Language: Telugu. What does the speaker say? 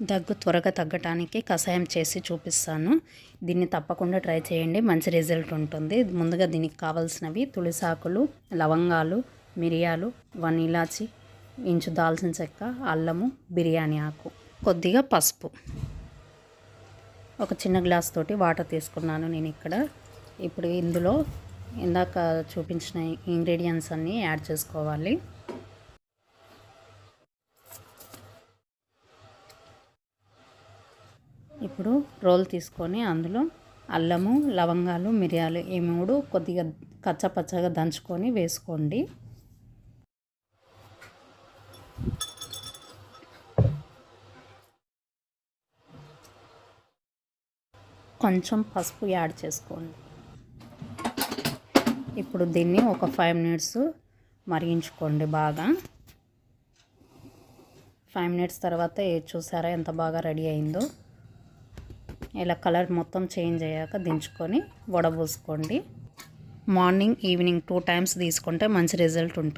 దగ్గు త్వరగా తగ్గటానికి కషాయం చేసి చూపిస్తాను. దీన్ని తప్పకుండా ట్రై చేయండి, మంచి రిజల్ట్ ఉంటుంది. ముందుగా దీనికి కావాల్సినవి తులసాకులు, లవంగాలు, మిరియాలు, 1 ఇలాచి, ఇంచు దాల్చిన చెక్క, అల్లము, బిర్యానీ ఆకు, కొద్దిగా పసుపు. ఒక చిన్న గ్లాస్ తోటి వాటర్ తీసుకున్నాను నేను ఇక్కడ. ఇప్పుడు ఇందులో ఇందాక చూపించిన ఇంగ్రీడియంట్స్ అన్నీ యాడ్ చేసుకోవాలి. ఇప్పుడు రోల్ తీసుకొని అందులో అల్లము, లవంగాలు, మిరియాలు ఈ 3 కొద్దిగా కచ్చపచ్చగా దంచుకొని వేసుకోండి. కొంచెం పసుపు యాడ్ చేసుకోండి. ఇప్పుడు దీన్ని ఒక 5 మినిట్స్ మరిగించుకోండి బాగా. 5 మినిట్స్ తర్వాత చూసారా ఎంత బాగా రెడీ అయిందో. ఇలా కలర్ మొత్తం చేంజ్ అయ్యాక దించుకొని వడబోసుకోండి. మార్నింగ్, ఈవినింగ్ 2 టైమ్స్ తీసుకుంటే మంచి రిజల్ట్ ఉంటుంది.